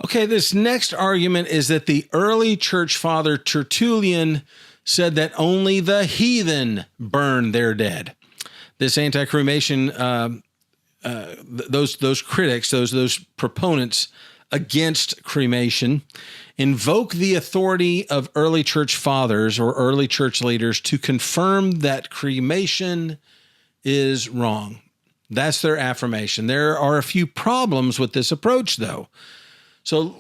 Okay, this next argument is that the early church father Tertullian said that only the heathen burn their dead. This anti-cremation, those critics, those proponents against cremation, invoke the authority of early church fathers or early church leaders to confirm that cremation is wrong. That's their affirmation. There are a few problems with this approach, though. So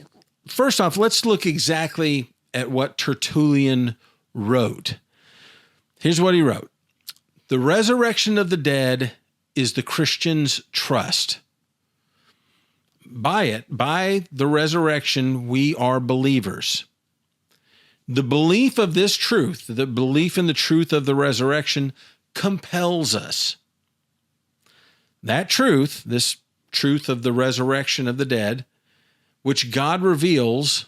first off, let's look exactly at what Tertullian wrote. Here's what he wrote. The resurrection of the dead is the Christian's trust. By the resurrection, we are believers. The belief of this truth, the belief in the truth of the resurrection, compels us. That truth, this truth of the resurrection of the dead, which God reveals,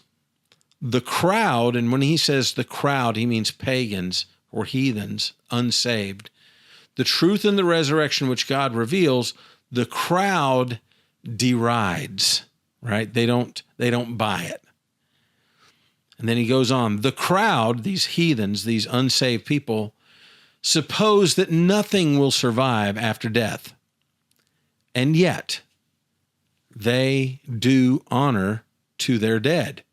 the crowd, and when he says the crowd, he means pagans or heathens, unsaved. The truth in the resurrection which God reveals, the crowd derides, right? They don't buy it. And then he goes on, the crowd, these heathens, these unsaved people, suppose that nothing will survive after death. And yet, they do honor to their dead.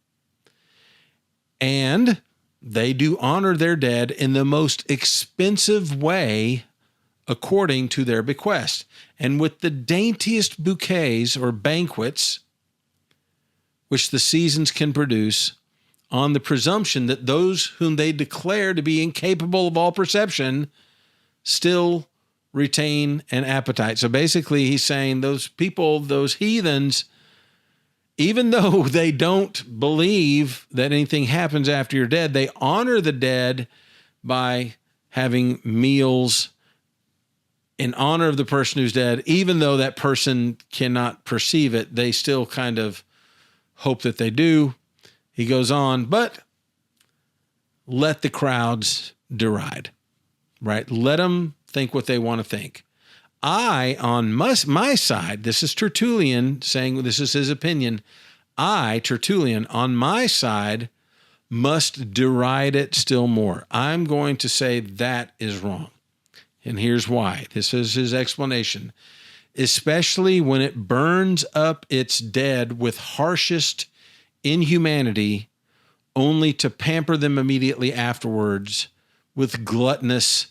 And they do honor their dead in the most expensive way according to their bequest, and with the daintiest bouquets or banquets which the seasons can produce, on the presumption that those whom they declare to be incapable of all perception still retain an appetite. So basically he's saying those people, those heathens, even though they don't believe that anything happens after you're dead, they honor the dead by having meals in honor of the person who's dead. Even though that person cannot perceive it, they still kind of hope that they do. He goes on, but let the crowds deride, right? Let them think what they want to think. I, on my side, this is Tertullian saying this is his opinion. I, Tertullian, on my side, must deride it still more. I'm going to say that is wrong. And here's why. This is his explanation. Especially when it burns up its dead with harshest inhumanity, only to pamper them immediately afterwards with gluttonous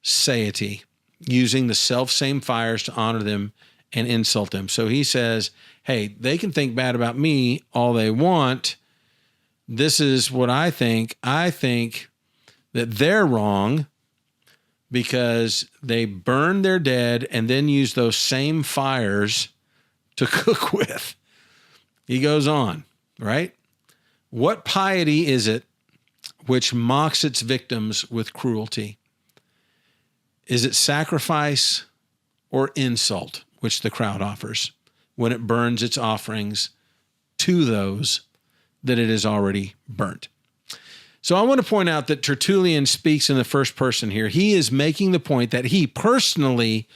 satiety, using the self-same fires to honor them and insult them. So he says, hey, they can think bad about me all they want. This is what I think. I think that they're wrong because they burn their dead and then use those same fires to cook with. He goes on, right? What piety is it which mocks its victims with cruelty? Is it sacrifice or insult which the crowd offers when it burns its offerings to those that it has already burnt? So I want to point out that Tertullian speaks in the first person here. He is making the point that he personally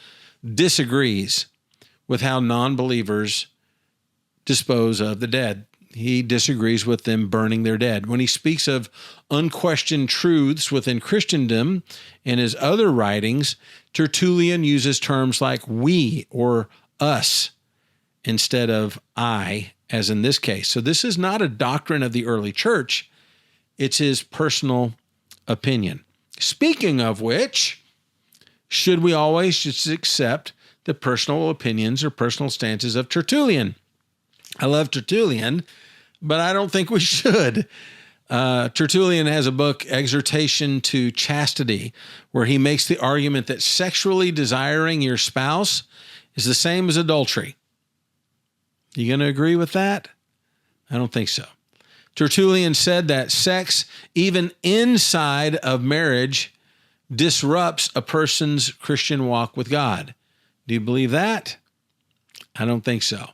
disagrees with how non-believers dispose of the dead. He disagrees with them burning their dead. When he speaks of unquestioned truths within Christendom in his other writings, Tertullian uses terms like we or us instead of I, as in this case. So this is not a doctrine of the early church. It's his personal opinion. Speaking of which, should we always just accept the personal opinions or personal stances of Tertullian? I love Tertullian, but I don't think we should. Tertullian has a book, Exhortation to Chastity, where he makes the argument that sexually desiring your spouse is the same as adultery. You going to agree with that? I don't think so. Tertullian said that sex, even inside of marriage, disrupts a person's Christian walk with God. Do you believe that? I don't think so.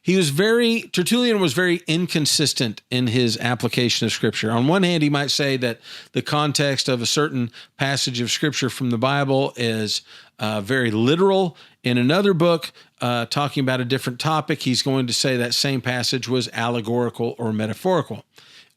Tertullian was very inconsistent in his application of Scripture. On one hand, he might say that the context of a certain passage of Scripture from the Bible is very literal In another book, talking about a different topic, he's going to say that same passage was allegorical or metaphorical.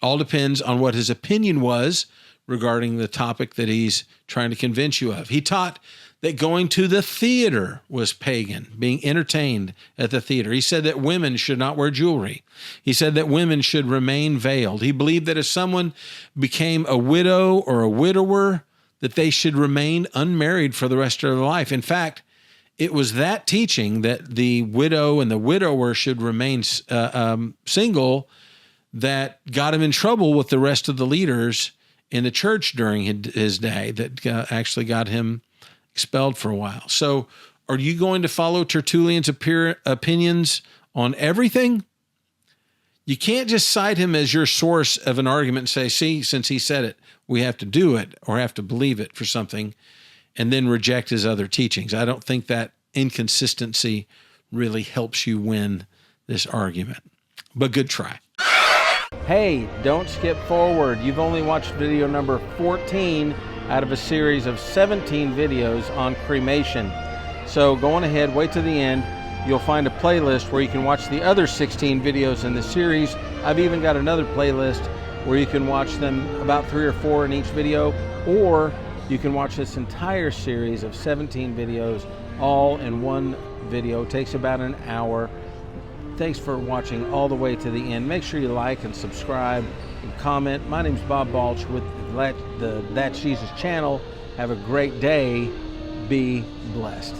All depends on what his opinion was regarding the topic that he's trying to convince you of. He taught that going to the theater was pagan, being entertained at the theater. He said that women should not wear jewelry. He said that women should remain veiled. He believed that if someone became a widow or a widower, that they should remain unmarried for the rest of their life. In fact, it was that teaching that the widow and the widower should remain single that got him in trouble with the rest of the leaders in the church during his day, that actually got him expelled for a while. So are you going to follow Tertullian's opinions on everything? You can't just cite him as your source of an argument and say, see, since he said it, we have to do it or have to believe it for something, and then reject his other teachings. I don't think that inconsistency really helps you win this argument, but good try. Hey, don't skip forward. You've only watched video number 14 out of a series of 17 videos on cremation. So go on ahead, wait to the end. You'll find a playlist where you can watch the other 16 videos in the series. I've even got another playlist where you can watch them, about 3 or 4 in each video, or you can watch this entire series of 17 videos all in one video. It takes about an hour. Thanks for watching all the way to the end. Make sure you like and subscribe and comment. My name's Bob Balch with the That's Jesus channel. Have a great day. Be blessed.